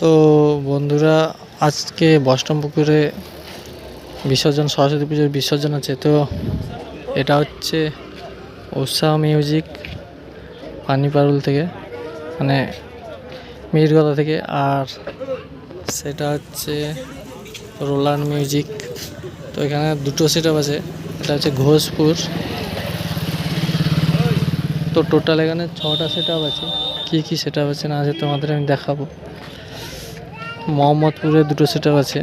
তো বন্ধুরা, আজকে বষ্টম পুকুরে বিসর্জন, সরস্বতী পুজোর বিসর্জন আছে। তো এটা হচ্ছে উৎসাহ মিউজিক পানিপারুল থেকে, মানে মিহিরগড়া থেকে। আর সেটা হচ্ছে রোলার মিউজিক। তো এখানে দুটো সেট আপ আছে। এটা হচ্ছে ঘোষপুর। তো টোটাল এখানে 6টা সেট আপ আছে। কী কী সেট আপ আছে না আছে তোমাদের আমি দেখাবো। মোহাম্মদপুরে দুটো সেট আপ আছে।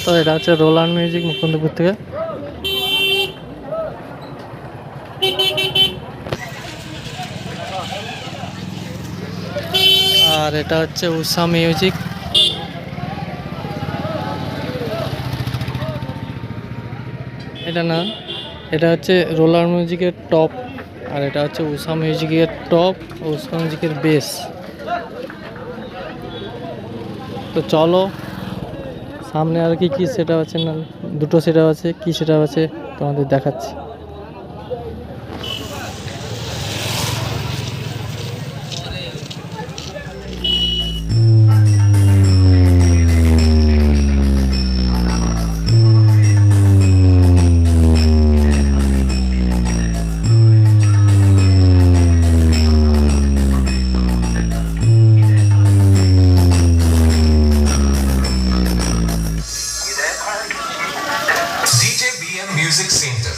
তো এটা হচ্ছে রোলার মিউজিক মুকুন্দপুর থেকে। আর এটা হচ্ছে উষা মিউজিক। এটা না, এটা হচ্ছে রোলার মিউজিকের টপ, আর এটা হচ্ছে উষা মিউজিকের টপ, উষা মিউজিকের বেস। তো চলো সামনে আর কি কি সেট আপ আছে, না দুটো সেট আপ আছে, কি সেট আপ আছে তোমাদের দেখাচ্ছি। DJBM Music Center.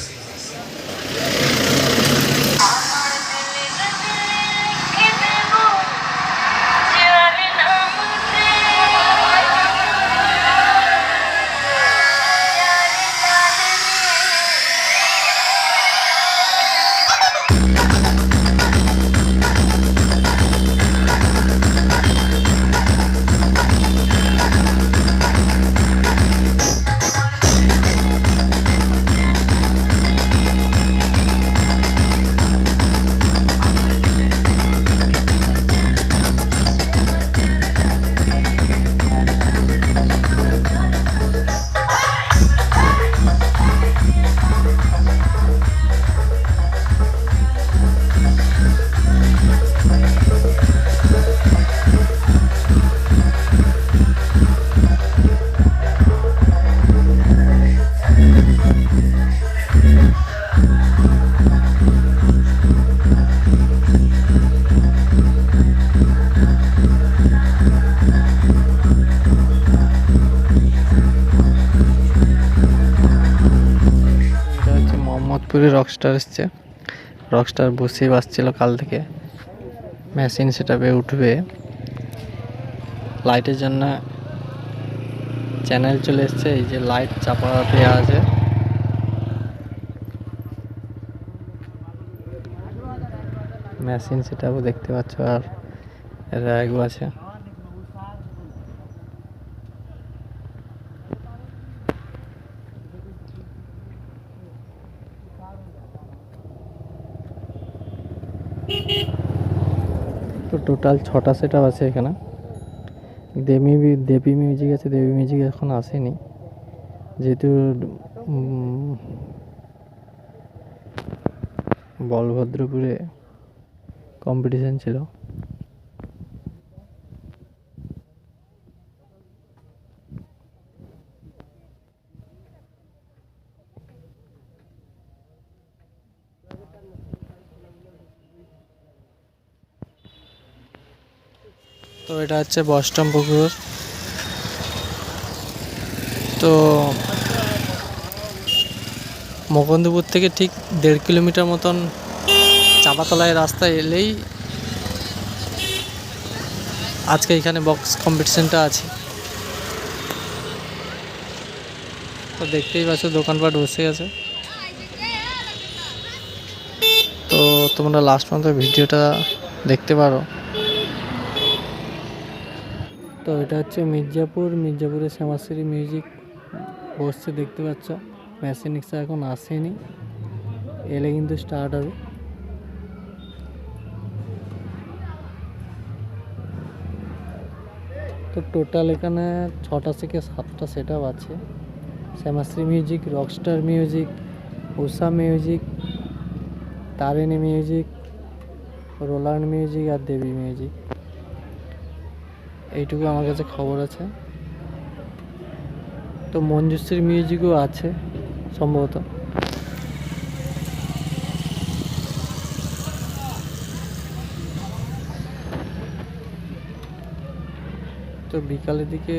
মোহাম্মদপুরে রকস্টার এসছে। রকস্টার বসে বাজছিল কাল থেকে। মেশিন সেটআপে উঠবে, লাইটের জন্য চ্যানেল চলে এসছে। এই যে লাইট চাপা দেওয়া আছে। মেশিন সেটআপও দেখতে পাচ্ছ, আর র্যাগও আছে। তো টোটাল 6টা সেট আপ আছে এখানে। দেবী মিউজিক আছে। দেবী মিউজিক এখন আসেনি, যেহেতু বলভদ্রপুরে কম্পিটিশন ছিল। তো এটা হচ্ছে বষ্টম পুকুর। তো মুকুন্দপুর থেকে ঠিক 1.5 কিলোমিটার মতন চাপাতলায় রাস্তায় এলেই আজকে এখানে বক্স কম্পিটিশনটা আছে। তো দেখতেই পাচ্ছ দোকানপাট বসে গেছে। তো তোমরা লাস্ট পর্যন্ত ভিডিওটা দেখতে পারো। তো এটা হচ্ছে মির্জাপুরে শ্যামাশ্রী মিউজিক বসছে, দেখতে পাচ্ছ। ম্যাসিনিক্স এখন আসেনি, এলে কিন্তু স্টার্ট হবে। তো টোটাল এখানে 6টা থেকে 7টা সেট আপ আছে। Shyamashree music, rockstar music, Usha music, Tarini music, Roland music আর দেবী মিউজিক, এইটুকু আমার কাছে খবর আছে। তো মঞ্জুশ্রী মিউজিকও আছে সম্ভবত। তো বিকালের দিকে